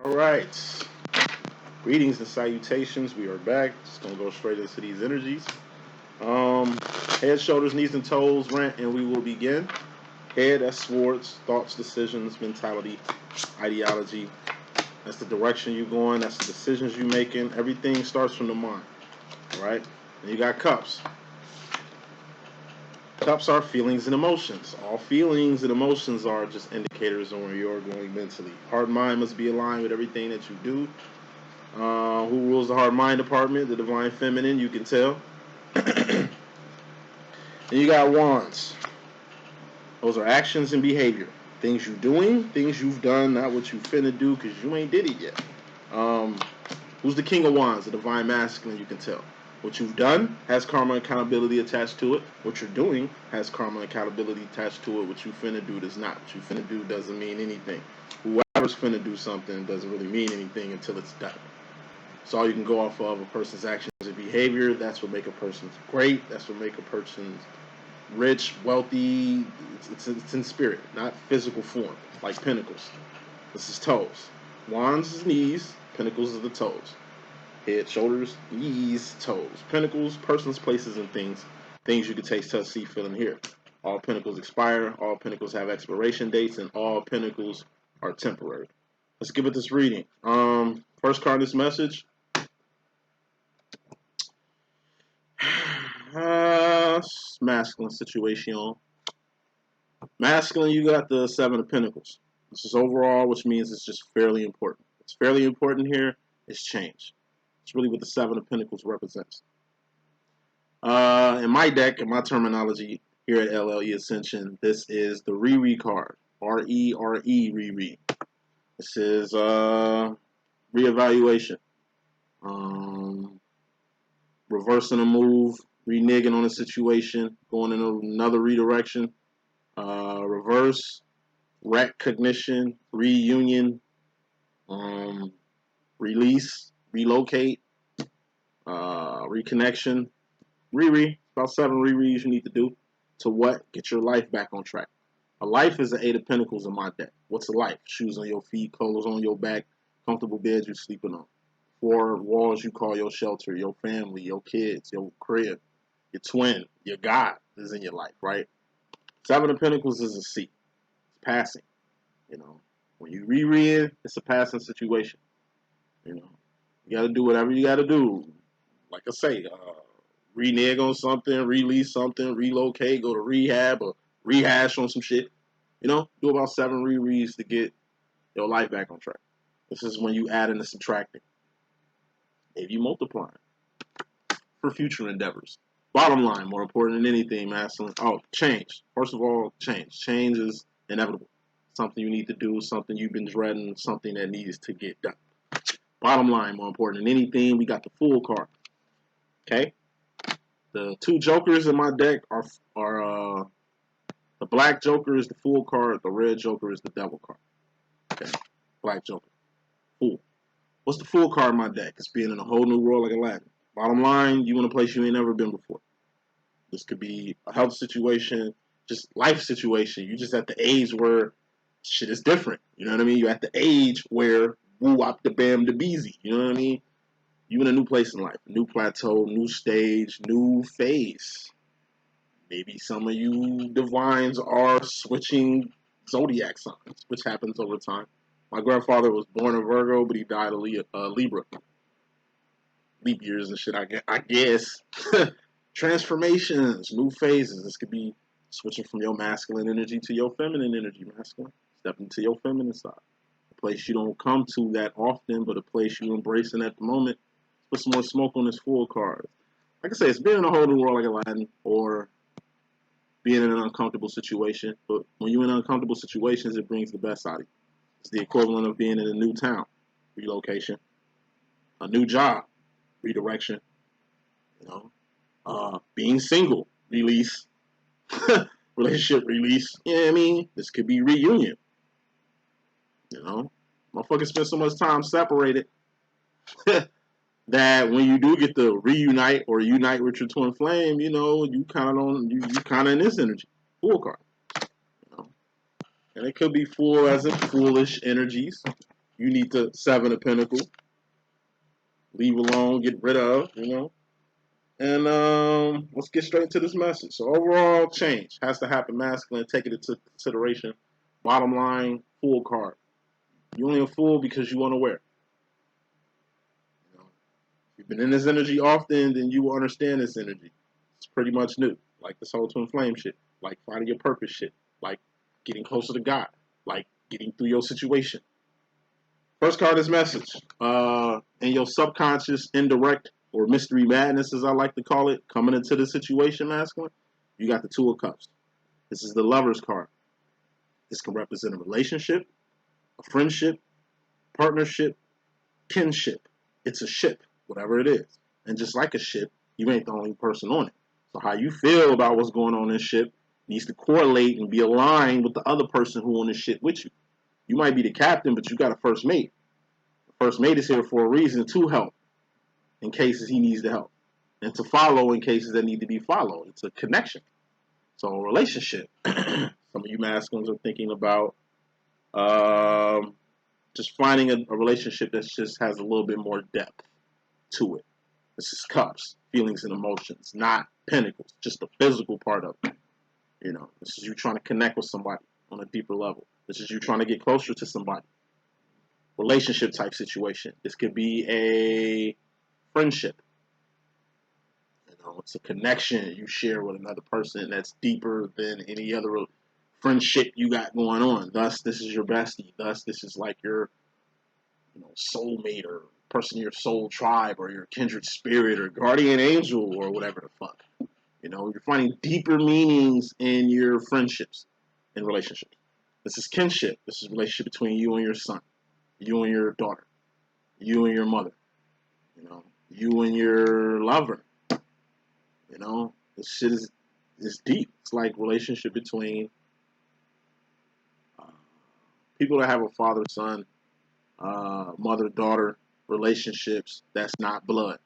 All right. Greetings and salutations. We are back. Just gonna go straight into these energies. Head, shoulders, knees, and toes, rant, and we will begin. Head, that's swords, thoughts, decisions, mentality, ideology. That's the direction you're going. That's the decisions you're making. Everything starts from the mind. All right. And you got cups. Cups are feelings and emotions. All feelings and emotions are just indicators on where you're going mentally. Heart and mind must be aligned with everything that you do. Who rules the heart mind department? The divine feminine, you can tell. And you got wands. Those are actions and behavior. Things you're doing, things you've done, not what you finna do because you ain't did it yet. Who's the king of wands? The divine masculine, you can tell. What you've done has karma and accountability attached to it. What you're doing has karma and accountability attached to it. What you finna do does not. What you finna do doesn't mean anything. Whoever's finna do something doesn't really mean anything until it's done. So all you can go off of a person's actions and behavior. That's what make a person great. That's what make a person rich, wealthy. It's in spirit, not physical form, like pentacles. This is toes. Wands is knees. Pentacles is the toes. Head, shoulders, knees, toes. Pentacles, persons, places, and things. Things you can taste, touch, see, feel, and hear. All pentacles expire. All pentacles have expiration dates, and all pentacles are temporary. Let's give it this reading. First card in this message. Masculine situation. Masculine, you got the Seven of Pentacles. This is overall, which means it's just fairly important. What's fairly important here is change. It's really what the Seven of Pentacles represents. In my deck, in my terminology here at LLE.Ascension, this is the Re-Re card. R-E-R-E, Re-Re. This is reevaluation. Reversing a move, reneging on a situation, going in another redirection, reverse, recognition, reunion, release, relocate, reconnection, re-re. About 7 re-re's you need to do. To what? Get your life back on track. A life is the 8 of Pentacles in my deck. What's a life? Shoes on your feet, clothes on your back, comfortable bed you're sleeping on. 4 walls you call your shelter, your family, your kids, your crib, your twin, your God is in your life, right? 7 of Pentacles is a seat. It's passing. You know, when you re-in, it's a passing situation. You know, you got to do whatever you got to do. Like I say, renege on something, release something, relocate, go to rehab, or rehash on some shit. You know, do about 7 re-reads to get your life back on track. This is when you add and subtracting. Maybe you multiplying for future endeavors. Bottom line, more important than anything, masculine. Oh, change. First of all, change. Change is inevitable. Something you need to do, something you've been dreading, something that needs to get done. Bottom line, more important than anything, we got the Fool card. Okay? The 2 jokers in my deck are the black joker is the Fool card, the red joker is the Devil card. Okay? Black joker. Fool. What's the Fool card in my deck? It's being in a whole new world like Aladdin. Bottom line, you in a place you ain't never been before. This could be a health situation, just life situation. You just at the age where shit is different. You know what I mean? You're at the age where woo up the bam the beezy. You know what I mean? You in a new place in life, new plateau, new stage, new phase. Maybe some of you divines are switching zodiac signs, which happens over time. My grandfather was born a Virgo, but he died a Libra. Leap years and shit, I guess. Transformations, new phases. This could be switching from your masculine energy to your feminine energy, masculine. Step into your feminine side. A place you don't come to that often, but a place you embracing at the moment. Put some more smoke on this Fool card. Like I say, it's being in a whole new world like Aladdin, or being in an uncomfortable situation. But when you're in uncomfortable situations, it brings the best out of you. It's the equivalent of being in a new town, relocation, a new job, redirection, you know, being single, release, relationship release. You know what I mean? This could be reunion. You know, motherfuckers spend so much time separated that when you do get to reunite or unite with your twin flame, you know, you kind of on you kind of in this energy, Fool card. You know, and it could be fool as in foolish energies. you need to Seven of Pentacles. Leave alone, get rid of, you know. And let's get straight into this message. So overall change has to happen masculine. Take it into consideration. Bottom line, Fool card. You only a fool because you unaware. You know, if you've been in this energy often, then you will understand this energy. It's pretty much new. Like this whole twin flame shit. Like finding your purpose shit. Like getting closer to God. Like getting through your situation. First card is message. In your subconscious, indirect, or mystery madness, as I like to call it, coming into the situation, masculine, you got the Two of Cups. This is the Lover's card. This can represent a relationship, a friendship, partnership, kinship. It's a ship, whatever it is. And just like a ship, you ain't the only person on it. So how you feel about what's going on in this ship needs to correlate and be aligned with the other person who on this ship with you. You might be the captain, but you got a first mate. The first mate is here for a reason, to help in cases he needs the help, and to follow in cases that need to be followed. It's a connection. So a relationship. Some of you masculines are thinking about just finding a relationship that just has a little bit more depth to it. This is cups, feelings and emotions, not pentacles, just the physical part of it. You know, this is you trying to connect with somebody on a deeper level. This is you trying to get closer to somebody. Relationship type situation. This could be a friendship. You know, it's a connection you share with another person that's deeper than any other friendship you got going on. Thus, this is your bestie. Thus, this is like your, you know, soulmate or person in your soul tribe or your kindred spirit or guardian angel or whatever the fuck. You know, you're finding deeper meanings in your friendships and relationships. This is kinship. This is a relationship between you and your son, you and your daughter, you and your mother, you know, you and your lover. You know, this shit is deep. It's like relationship between people that have a father-son, mother-daughter relationships that's not blood.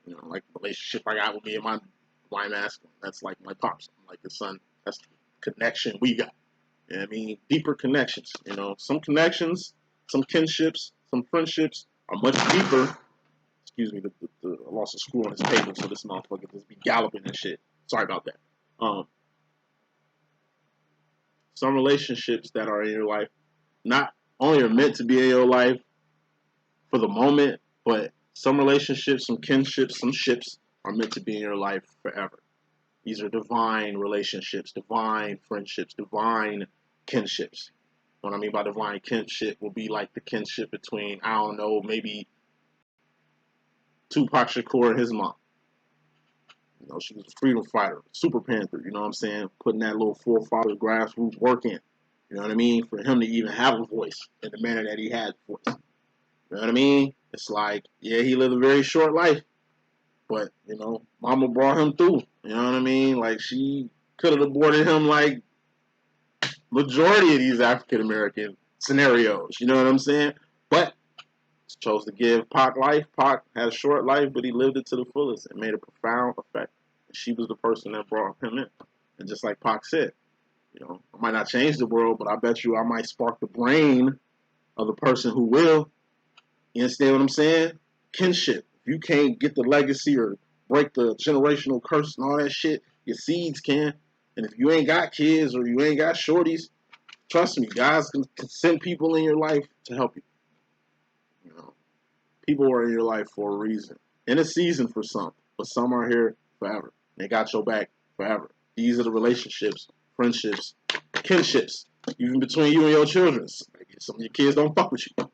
You know, like the relationship I got with me and my masculine. That's like my pops. I'm like the son. That's the connection we got. You know what I mean? Deeper connections. You know, some connections, some kinships, some friendships are much deeper. Excuse me, I lost a screw on his table, so this motherfucker just be galloping and shit. Sorry about that. Some relationships that are in your life not only are meant to be in your life for the moment, but some relationships, some kinships, some ships are meant to be in your life forever. These are divine relationships, divine friendships, divine kinships. What I mean by divine kinship will be like the kinship between, I don't know, maybe Tupac Shakur and his mom. You know, she was a freedom fighter, super panther, you know what I'm saying? Putting that little forefather grassroots work in. You know what I mean? For him to even have a voice in the manner that he had a voice. You know what I mean? It's like, yeah, he lived a very short life. But, you know, mama brought him through. You know what I mean? Like, she could have aborted him like majority of these African American scenarios. You know what I'm saying? But chose to give Pac life. Pac had a short life, but he lived it to the fullest and made a profound effect. And she was the person that brought him in. And just like Pac said, you know, I might not change the world, but I bet you I might spark the brain of the person who will. You understand what I'm saying? Kinship. If you can't get the legacy or break the generational curse and all that shit, your seeds can. And if you ain't got kids or you ain't got shorties, trust me, guys can send people in your life to help you. You know, people are in your life for a reason. In a season for some, but some are here forever. They got your back forever. These are the relationships, friendships, kinships, even between you and your children. Some of your kids don't fuck with you.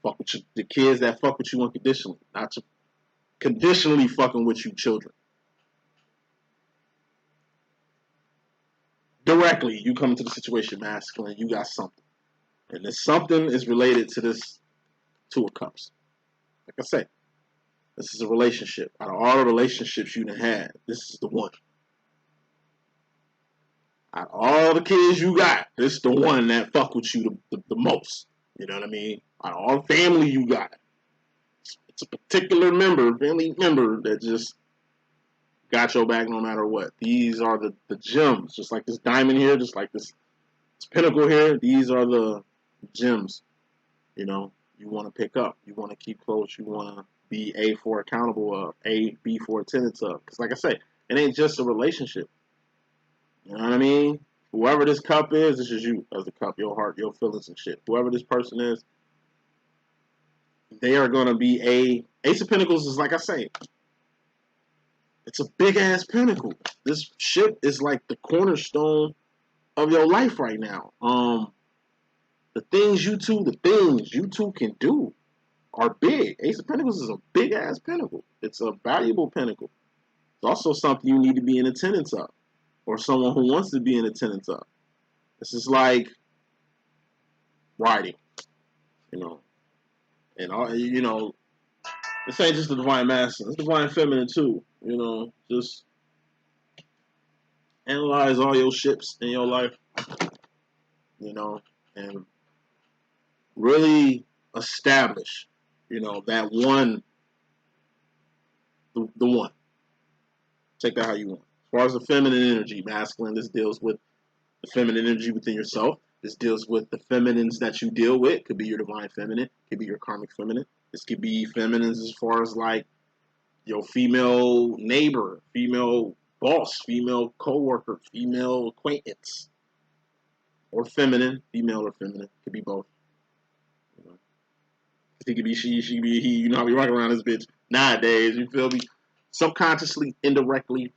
Fuck with you, the kids that fuck with you unconditionally, not to conditionally fucking with you, children. Directly, you come into the situation masculine, you got something. And this something is related to this Two of Cups. Like I say, this is a relationship. Out of all the relationships you done had, this is the one. Out of all the kids you got, this is the one that fuck with you the most. You know what I mean? Out of all the family you got, it's a particular family member that just got your back no matter what. These are the gems, just like this diamond here, just like this pinnacle here. These are the gems You know, you want to pick up. You want to keep close. You want to be A for accountable of, A, B for attendance of. Because like I say, it ain't just a relationship. You know what I mean? Whoever this cup is, this is you as the cup, your heart, your feelings and shit. Whoever this person is, they are going to be a Ace of Pentacles is like I say, it's a big ass pinnacle. This ship is like the cornerstone of your life right now. The things you two can do are big. Ace of Pentacles is a big ass pinnacle. It's a valuable pinnacle. It's also something you need to be in attendance of, or someone who wants to be in attendance of. This is like writing, you know, and all, you know, this ain't just the divine masculine, it's divine feminine too. You know, just analyze all your ships in your life, you know, and really establish, you know, that one, the one. Take that how you want. As far as the feminine energy, masculine, this deals with the feminine energy within yourself. This deals with the feminines that you deal with. Could be your divine feminine, could be your karmic feminine. This could be feminines as far as like your female neighbor, female boss, female co-worker, female acquaintance, or feminine, female or feminine. Could be both. You know? It could be she could be he. You know how we rock around this bitch nowadays. You feel me? Subconsciously, indirectly,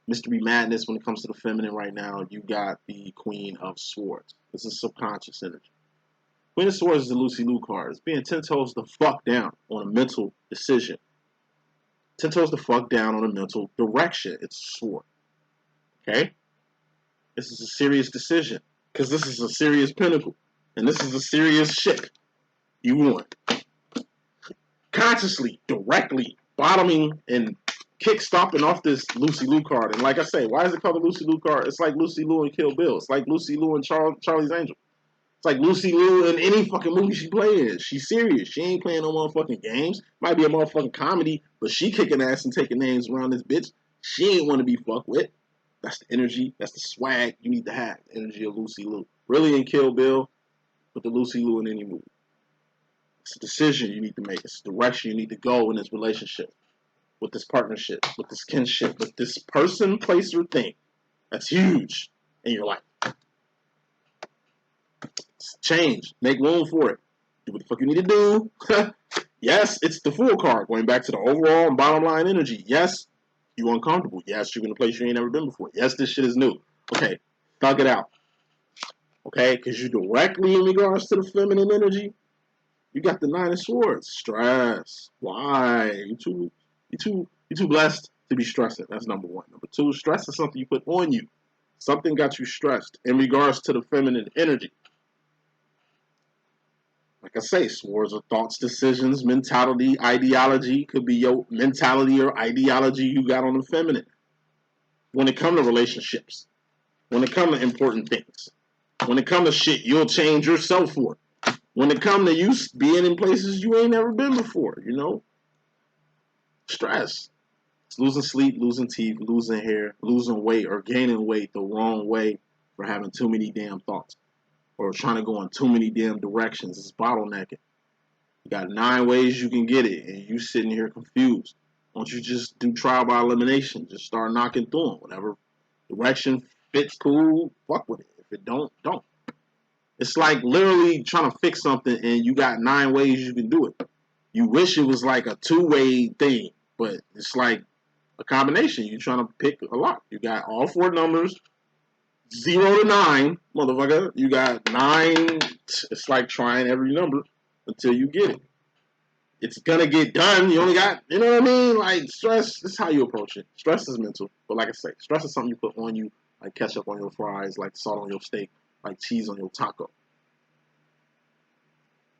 mystery madness when it comes to the feminine right now. You got the Queen of Swords. This is subconscious energy. Queen of Swords is the Lucy Liu card. It's being 10 toes the fuck down on a mental decision. 10 toes the fuck down on a mental direction. It's a sword. Okay? This is a serious decision. Because this is a serious pinnacle. And this is a serious shit you want. Consciously, directly, bottoming and kick stopping off this Lucy Liu card. And like I say, why is it called the Lucy Liu card? It's like Lucy Liu and Kill Bill. It's like Lucy Liu and Charlie's Angel. It's like Lucy Liu in any fucking movie she plays. She's serious. She ain't playing no motherfucking games. Might be a motherfucking comedy, but she kicking ass and taking names around this bitch. She ain't want to be fucked with. That's the energy. That's the swag you need to have. The energy of Lucy Liu. Really in Kill Bill, but the Lucy Liu in any movie. It's a decision you need to make. It's a direction you need to go in this relationship, with this partnership, with this kinship, with this person, place, or thing. That's huge in your life. Change. Make room for it. Do what the fuck you need to do. Yes, it's the Fool card. Going back to the overall and bottom line energy. Yes, you uncomfortable. Yes, you're in a place you ain't never been before. Yes, this shit is new. Okay, thug it out. Okay, because you directly in regards to the feminine energy, you got the Nine of Swords. Stress. Why? You too blessed to be stressing. That's number one. Number two, stress is something you put on you. Something got you stressed in regards to the feminine energy. Like I say, swords are thoughts, decisions, mentality, ideology. Could be your mentality or ideology you got on the feminine. When it comes to relationships, when it comes to important things, when it comes to shit you'll change yourself for, when it comes to you being in places you ain't never been before, you know? Stress. It's losing sleep, losing teeth, losing hair, losing weight, or gaining weight the wrong way for having too many damn thoughts, or trying to go in too many damn directions. It's bottlenecking. You got 9 ways you can get it, and you sitting here confused. Why don't you just do trial by elimination? Just start knocking through them. Whatever direction fits, cool, fuck with it. If it don't, don't. It's like literally trying to fix something, and you got 9 ways you can do it. You wish it was like a 2-way thing, but it's like a combination. You're trying to pick a lot. You got all 4 numbers, 0 to 9, motherfucker. You got 9. It's like trying every number until you get it. It's gonna get done. You only got, you know what I mean? Like, stress, this is how you approach it. Stress is mental. But like I say, stress is something you put on you, like ketchup on your fries, like salt on your steak, like cheese on your taco.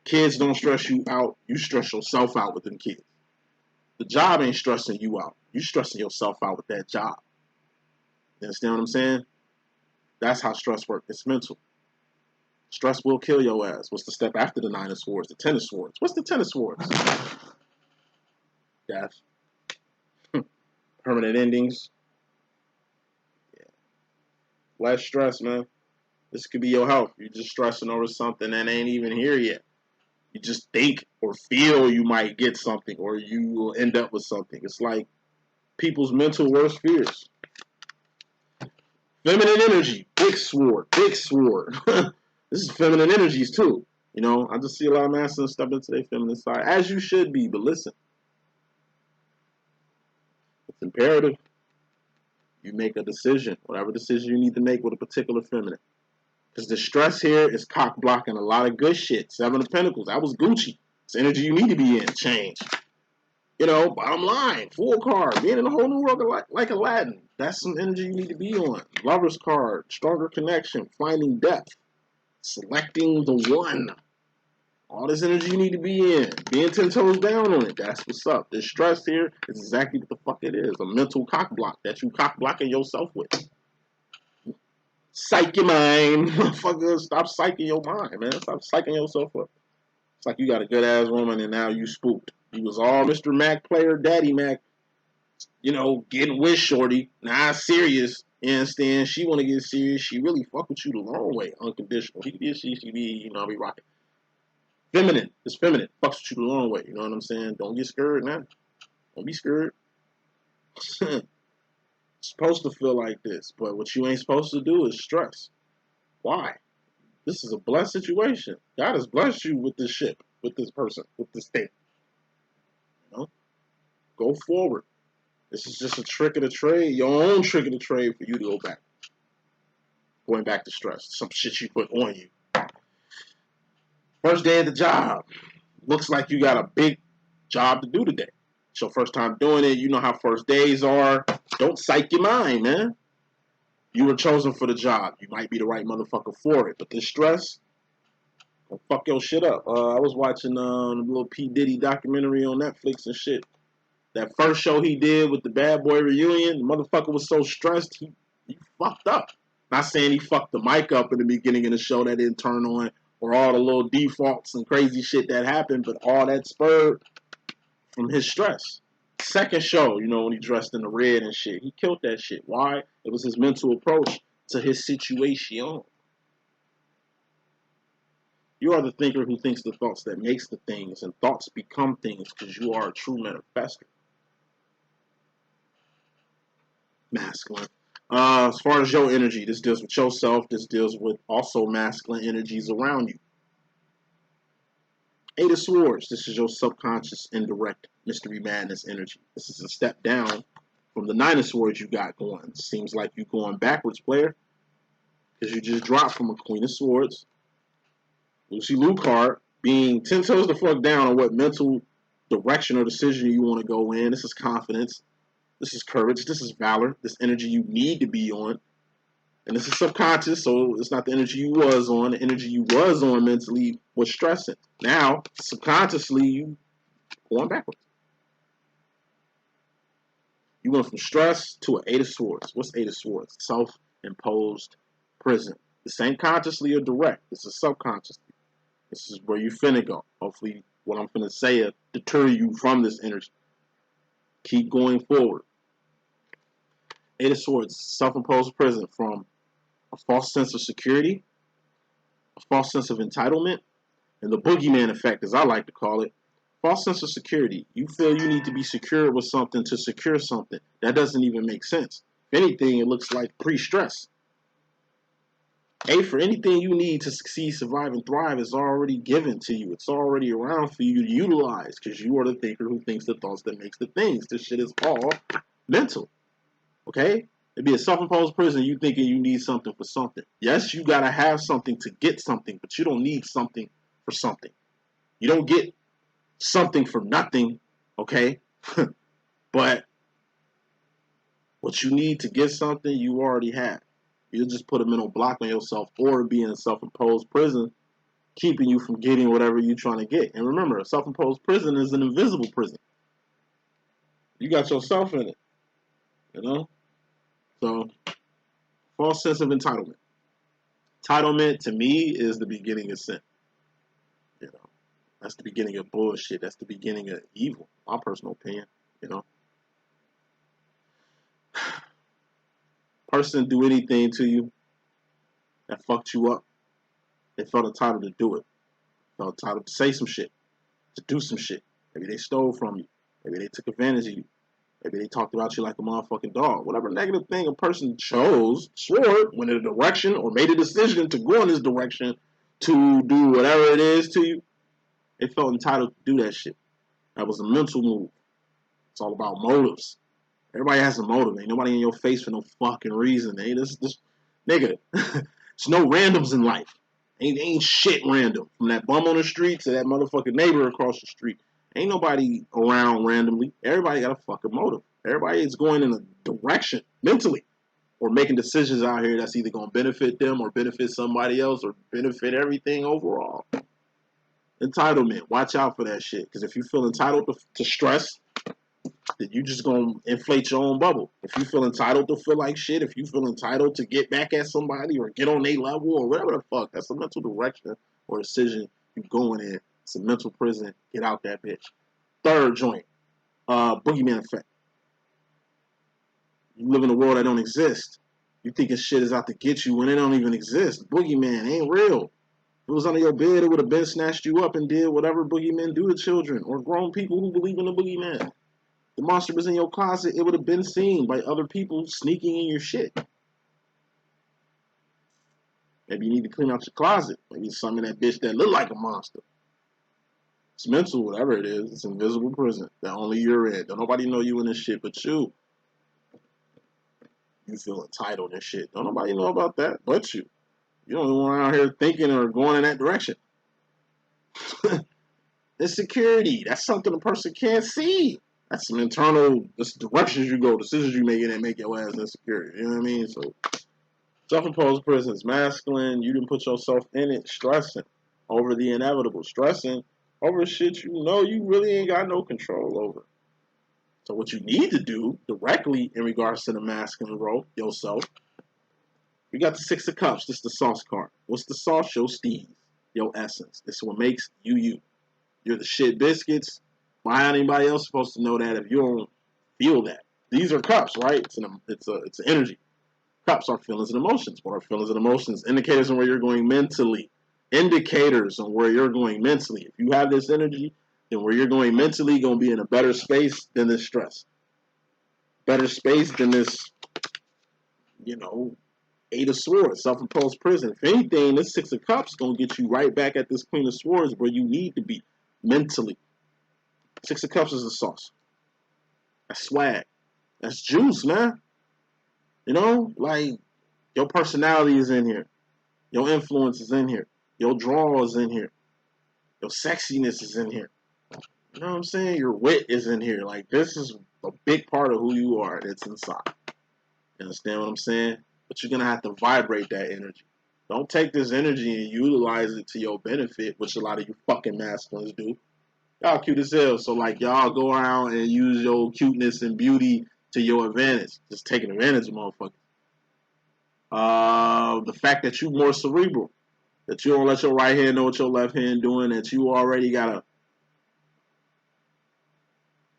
Kids don't stress you out. You stress yourself out with them kids. The job ain't stressing you out. You stressing yourself out with that job. You understand what I'm saying? That's how stress works. It's mental. Stress will kill your ass. What's the step after the 9 of Swords? The 10 of Swords. What's the 10 of Swords? Death. Permanent endings. Yeah. Less stress, man. This could be your health. You're just stressing over something that ain't even here yet. You just think or feel you might get something or you will end up with something. It's like people's mental worst fears. Feminine energy, big sword, big sword. This is feminine energies too. You know, I just see a lot of masculine step into their feminine side, as you should be. But listen, it's imperative you make a decision, whatever decision you need to make with a particular feminine. Because the stress here is cock blocking a lot of good shit. Seven of Pentacles, that was Gucci. It's energy you need to be in. Change. You know, bottom line, Fool card, being in a whole new world like Aladdin. That's some energy you need to be on. Lover's card, stronger connection, finding depth, selecting the one. All this energy you need to be in. Being 10 toes down on it. That's what's up. This stress here is exactly what the fuck it is. A mental cock block that you cock blocking yourself with. Psych your mind. Motherfucker, stop psyching your mind, man. Stop psyching yourself up. It's like you got a good ass woman and now you spooked. You was all Mr. Mac player, Daddy Mac, you know, getting with shorty. Now serious. You understand? She want to get serious. She really fuck with you the long way. Unconditional. He did, she be, you know, I be rocking. Feminine. It's feminine. Fucks with you the long way. You know what I'm saying? Don't get scared, man. Don't be scared. Supposed to feel like this, but what you ain't supposed to do is stress. Why? This is a blessed situation. God has blessed you with this shit, with this person, with this thing. You know? Go forward. This is just a trick of the trade, your own trick of the trade for you to go back. Going back to stress. Some shit you put on you. First day at the job. Looks like you got a big job to do today. It's your first time doing it. You know how first days are. Don't psych your mind, man. You were chosen for the job. You might be the right motherfucker for it. But this stress, don't fuck your shit up. I was watching a little P. Diddy documentary on Netflix and shit. That first show he did with the Bad Boy reunion, the motherfucker was so stressed, he fucked up. Not saying he fucked the mic up in the beginning of the show that didn't turn on, or all the little defaults and crazy shit that happened, but all that spurred from his stress. Second show, you know, when he dressed in the red and shit, he killed that shit. Why? It was his mental approach to his situation. You are the thinker who thinks the thoughts that makes the things, and thoughts become things because you are a true manifester. Masculine. As far as your energy, this deals with yourself. This deals with also masculine energies around you. Eight of Swords. This is your subconscious, indirect mystery madness energy. This is a step down from the Nine of Swords you got going. Seems like you're going backwards, player, because you just dropped from a Queen of Swords. Lucy Liu card, being 10 toes the fuck down on what mental direction or decision you want to go in. This is confidence. This is courage. This is valor. This energy you need to be on. And this is subconscious, so it's not the energy you was on. The energy you was on mentally was stressing. Now, subconsciously, you going backwards. You went from stress to an Eight of Swords. What's Eight of Swords? Self-imposed prison. This ain't consciously or direct. This is subconsciously. This is where you finna go. Hopefully, what I'm finna say will deter you from this energy. Keep going forward. Eight of Swords, self-imposed prison from a false sense of security, a false sense of entitlement, and the boogeyman effect, as I like to call it. False sense of security. You feel you need to be secure with something to secure something. That doesn't even make sense. If anything, it looks like pre-stress. A, for anything you need to succeed, survive, and thrive is already given to you. It's already around for you to utilize because you are the thinker who thinks the thoughts that makes the things. This shit is all mental. Okay? It'd be a self-imposed prison, you thinking you need something for something. Yes, you gotta have something to get something, but you don't need something for something. You don't get something for nothing, okay? But what you need to get something, you already have. You'll just put a mental block on yourself or be in a self-imposed prison, keeping you from getting whatever you're trying to get. And remember, a self-imposed prison is an invisible prison. You got yourself in it, you know? So, false sense of entitlement. Entitlement, to me, is the beginning of sin. You know, that's the beginning of bullshit. That's the beginning of evil, my personal opinion, you know? Person do anything to you that fucked you up, they felt entitled to do it. Felt entitled to say some shit, to do some shit. Maybe they stole from you. Maybe they took advantage of you. Maybe they talked about you like a motherfucking dog. Whatever negative thing a person chose, swore, went in a direction, or made a decision to go in this direction to do whatever it is to you, they felt entitled to do that shit. That was a mental move. It's all about motives. Everybody has a motive. Ain't nobody in your face for no fucking reason. Ain't this nigga. There's no randoms in life. Ain't shit random. From that bum on the street to that motherfucking neighbor across the street. Ain't nobody around randomly. Everybody got a fucking motive. Everybody is going in a direction mentally, or making decisions out here that's either gonna benefit them or benefit somebody else or benefit everything overall. Entitlement. Watch out for that shit. Because if you feel entitled to stress, then you just gonna inflate your own bubble. If you feel entitled to feel like shit, if you feel entitled to get back at somebody or get on their level or whatever the fuck, that's a mental direction or decision you going in. It's a mental prison. Get out that bitch. Third joint, boogeyman effect. You live in a world that don't exist. You thinking shit is out to get you when it don't even exist. Boogeyman ain't real. If it was under your bed, it would have been snatched you up and did whatever boogeymen do to children or grown people who believe in the boogeyman. The monster was in your closet, it would have been seen by other people sneaking in your shit. Maybe you need to clean out your closet. Maybe it's something in that bitch that look like a monster. It's mental, whatever it is. It's invisible prison that only you're in. Don't nobody know you in this shit but you. You feel entitled and shit. Don't nobody know about that but you. You don't even want out here thinking or going in that direction. Insecurity. That's something a person can't see. That's some internal directions you go, decisions you make, and that make your ass insecure. You know what I mean? So, self-imposed prison is masculine. You didn't put yourself in it, stressing over the inevitable, stressing over shit you know you really ain't got no control over. So, what you need to do directly in regards to the masculine role, yourself, we got the Six of Cups. This is the sauce card. What's the sauce? Your steez, your essence. This is what makes you you. You're the shit biscuits. Why anybody else supposed to know that if you don't feel that? These are cups, right? It's an energy. Cups are feelings and emotions. What are feelings and emotions? Indicators on where you're going mentally. Indicators on where you're going mentally. If you have this energy, then where you're going mentally, going to be in a better space than this stress. Better space than this, Eight of Swords, self-imposed prison. If anything, this Six of Cups is going to get you right back at this Queen of Swords where you need to be mentally. Six of Cups is the sauce. That's swag. That's juice, man. Like your personality is in here. Your influence is in here. Your draw is in here. Your sexiness is in here. You know what I'm saying? Your wit is in here. Like, this is a big part of who you are that's inside. You understand what I'm saying? But you're going to have to vibrate that energy. Don't take this energy and utilize it to your benefit, which a lot of you fucking masculines do. Y'all cute as hell, so like y'all go around and use your cuteness and beauty to your advantage. Just taking advantage of motherfuckers. The fact that you more cerebral, that you don't let your right hand know what your left hand doing, that you already got a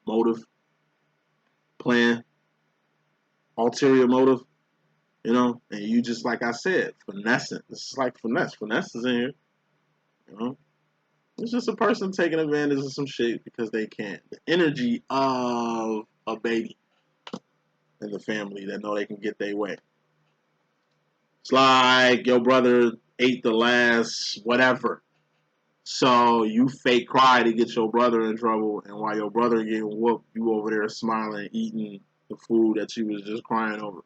motive, plan, ulterior motive, and you just, like I said, finessing. This is like finesse. Finesse is in here, It's just a person taking advantage of some shit because they can. The energy of a baby in the family that know they can get their way. It's like your brother ate the last whatever. So you fake cry to get your brother in trouble, and while your brother getting whooped, you over there smiling, eating the food that you was just crying over.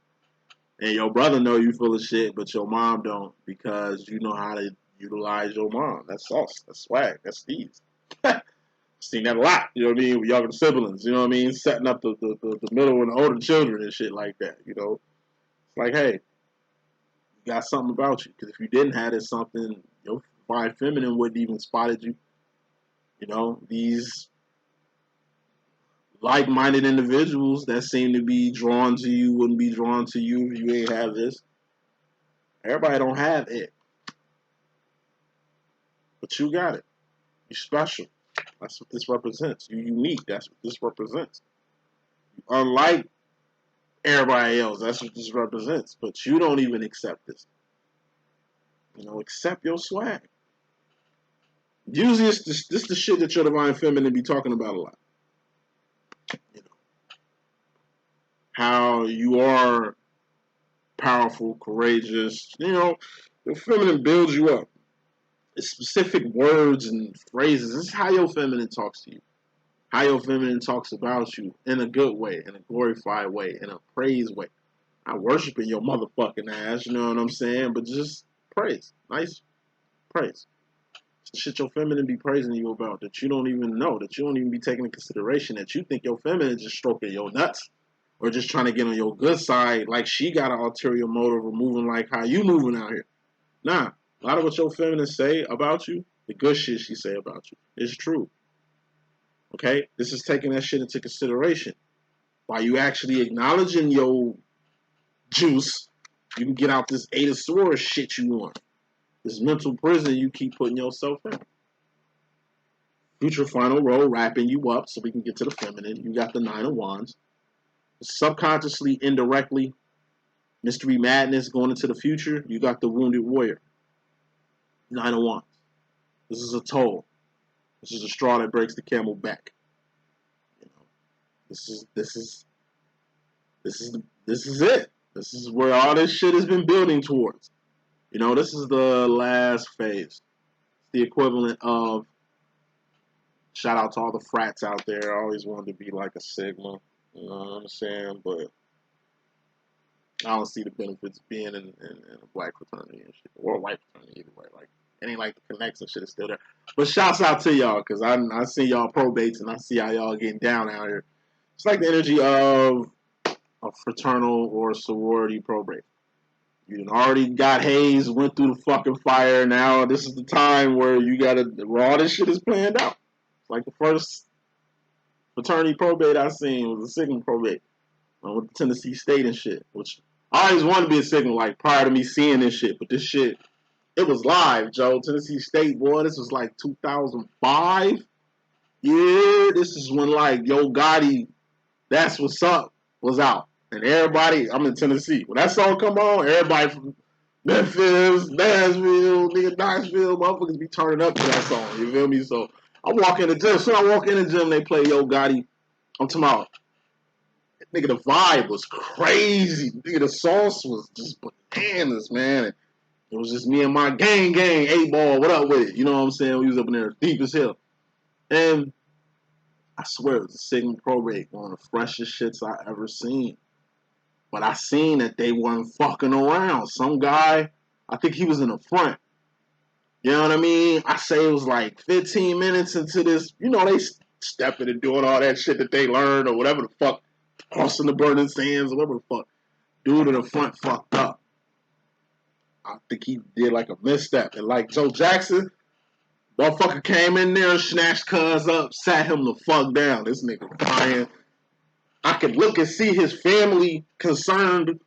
And your brother know you full of shit, but your mom don't, because you know how to utilize your mom. That's sauce. That's swag. That's steez. Seen that a lot, you know what I mean, with younger siblings, you know what I mean, setting up the middle and the older children and shit like that, It's like, hey, you got something about you, because if you didn't have this something, your fine feminine wouldn't even spotted you. These like-minded individuals that seem to be drawn to you wouldn't be drawn to you if you ain't have this. Everybody don't have it, but you got it. You're special. That's what this represents. You're unique. That's what this represents. Unlike everybody else, that's what this represents. But you don't even accept this. Accept your swag. Usually, this the shit that your divine feminine be talking about a lot. You know, how you are powerful, courageous. You know, the feminine builds you up. It's specific words and phrases. This is how your feminine talks to you. How your feminine talks about you in a good way, in a glorified way, in a praise way. Not worshiping your motherfucking ass, you know what I'm saying? But just praise. Nice praise. Shit your feminine be praising you about that you don't even know, that you don't even be taking into consideration, that you think your feminine just stroking your nuts or just trying to get on your good side like she got an ulterior motive of moving like how you moving out here. Nah, a lot of what your feminine say about you, the good shit she say about you, is true. Okay? This is taking that shit into consideration. By you actually acknowledging your juice, you can get out this Eight of Swords shit you want. This mental prison you keep putting yourself in. Future final row wrapping you up so we can get to the feminine. You got the Nine of Wands. Subconsciously, indirectly, mystery madness going into the future. You got the Wounded Warrior. Nine of Wands. This is a toll. This is a straw that breaks the camel back. You know, this is it. This is where all this shit has been building towards. You know, this is the last phase. It's the equivalent of, shout out to all the frats out there. I always wanted to be like a Sigma. You know what I'm saying? But I don't see the benefits being in a black fraternity and shit. Or a white fraternity either way. Like, it ain't like the connection shit is still there. But shouts out to y'all, because I see y'all probates and I see how y'all getting down out here. It's like the energy of a fraternal or sorority probate. You already got Hayes, went through the fucking fire. Now this is the time where where all this shit is planned out. It's like the first fraternity probate I seen was a Sigma probate with Tennessee State and shit. Which I always wanted to be a Sigma, like prior to me seeing this shit. But this shit, it was live, Joe. Tennessee State, boy, this was like 2005. Yeah, this is when like Yo Gotti, That's What's Up was out. And everybody, I'm in Tennessee. When that song come on, everybody from Memphis, Nashville, nigga, Knoxville, motherfuckers be turning up to that song. You feel me? So I walk in the gym. So I walk in the gym, they play Yo Gotti. I'm talking about, nigga, the vibe was crazy. Nigga, the sauce was just bananas, man. It was just me and my gang, 8 ball. What up with it? You know what I'm saying? We was up in there deep as hell. And I swear it was a Sigma probate, one of the freshest shits I ever seen. But I seen that they weren't fucking around. Some guy, I think he was in the front. You know what I mean? I say it was like 15 minutes into this. You know, they stepping and doing all that shit that they learned or whatever the fuck. Crossing the burning sands or whatever the fuck. Dude in the front fucked up. I think he did like a misstep. And like Joe Jackson, motherfucker came in there, snatched cuz up, sat him the fuck down. This nigga crying. I could look and see his family concerned,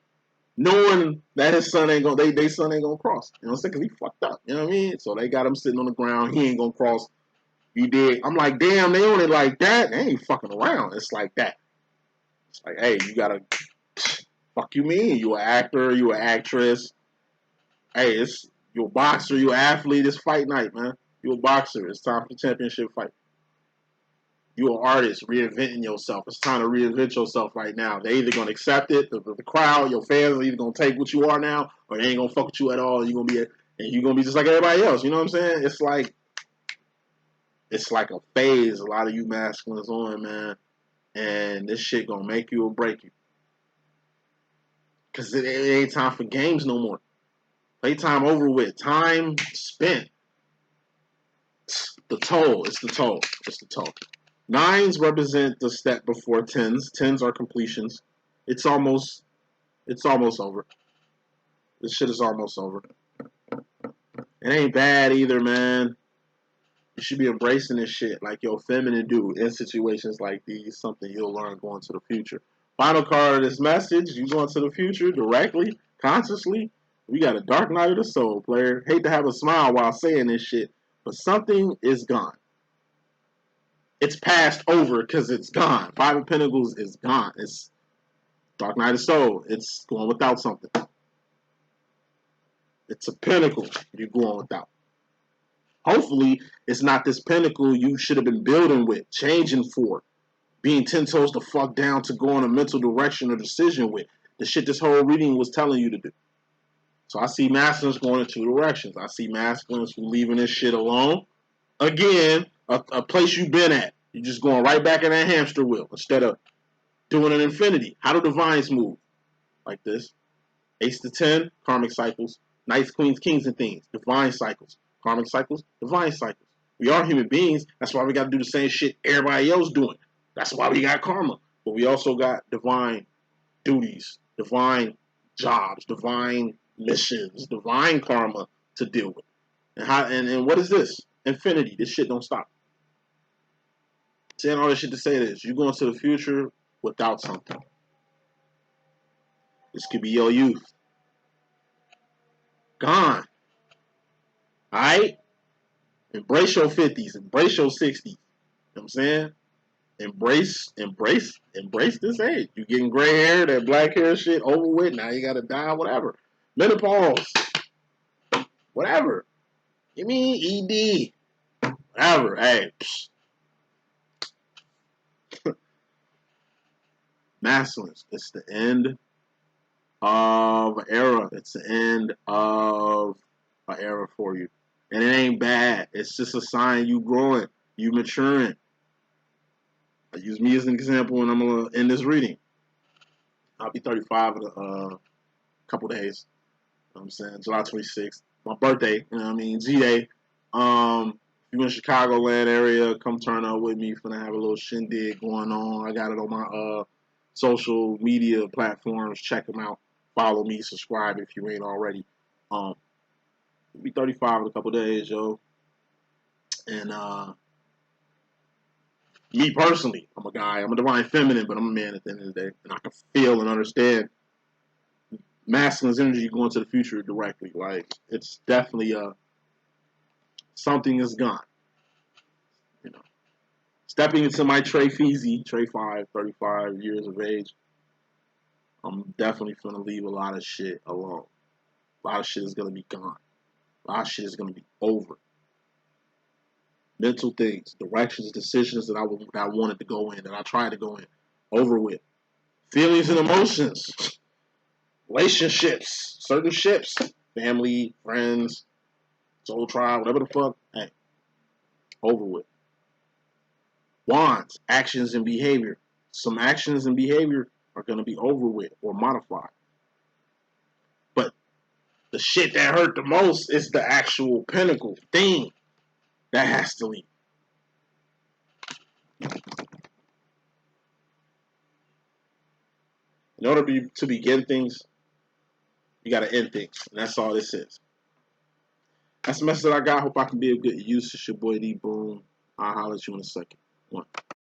knowing that his son ain't gonna, they son ain't gonna cross. You know what I'm saying? Cause he fucked up. You know what I mean? So they got him sitting on the ground. He ain't gonna cross. He did. I'm like, damn, they on it like that? They ain't fucking around. It's like that. It's like, hey, you gotta, fuck you mean? You an actor, you an actress. Hey, you a boxer, you an athlete. It's fight night, man. You a boxer. It's time for the championship fight. You an artist reinventing yourself. It's time to reinvent yourself right now. They either gonna accept it, the crowd, your fans are either gonna take what you are now, or they ain't gonna fuck with you at all. You're gonna be just like everybody else. You know what I'm saying? It's like a phase a lot of you masculines on, man. And this shit gonna make you or break you. Cause it ain't time for games no more. Playtime over with. Time spent. The toll. It's the toll. It's the toll. Nines represent the step before tens. Tens are completions. It's almost over. This shit is almost over. It ain't bad either, man. You should be embracing this shit like your feminine do in situations like these. Something you'll learn going to the future. Final card of this message. You going to the future directly, consciously. We got a dark night of the soul, player. Hate to have a smile while saying this shit, but something is gone. It's passed over because it's gone. Five of Pentacles is gone. It's Dark Night of Soul. It's going without something. It's a pinnacle you're going without. Hopefully, it's not this pinnacle you should have been building with, changing for, being 10 toes the fuck down to go in a mental direction or decision with. The shit this whole reading was telling you to do. So I see masculines going in two directions. I see masculines leaving this shit alone. Again, a place you've been at. You're just going right back in that hamster wheel instead of doing an infinity. How do divines move? Like this. Ace to 10, karmic cycles. Knights, queens, kings, and things. Divine cycles. Karmic cycles, divine cycles. We are human beings. That's why we got to do the same shit everybody else doing. That's why we got karma. But we also got divine duties, divine jobs, divine missions, divine karma to deal with. And what is this? Infinity. This shit don't stop. Saying all this shit to say this. You go into the future without something. This could be your youth. Gone. Alright? Embrace your 50s. Embrace your 60s. You know what I'm saying? Embrace this age. You getting gray hair, that black hair shit over with. Now you gotta die, whatever. Menopause. Whatever. You mean ED. Whatever. Hey. Masculines. It's the end of an era. It's the end of an era for you. And it ain't bad. It's just a sign you growing, you maturing. I use me as an example and I'm going to end this reading. I'll be 35 in a couple days. You know what I'm saying? July 26th. My birthday. You know what I mean? G-Day. If you're in Chicagoland area, come turn up with me. Finna have a little shindig going on. I got it on my social media platforms. Check them out. Follow me. Subscribe if you ain't already. I'll be 35 in a couple days, yo. And me personally, I'm a guy. I'm a divine feminine, but I'm a man at the end of the day. And I can feel and understand masculine's energy going to the future directly. Like, it's definitely something is gone. You know, stepping into my Trey 5, 35 years of age, I'm definitely going to leave a lot of shit alone. A lot of shit is going to be gone. A lot of shit is going to be over. Mental things, directions, decisions that I wanted to go in, that I tried to go in, over with. Feelings and emotions, relationships, certain ships, family, friends, soul tribe, whatever the fuck, hey, over with. Wands, actions and behavior. Some actions and behavior are going to be over with or modified. But the shit that hurt the most is the actual pinnacle thing that has to leave. In order to begin things, you got to end things. And that's all this is. That's the message that I got. Hope I can be of good use. It's your boy D.Boom. I'll holler at you in a second. One.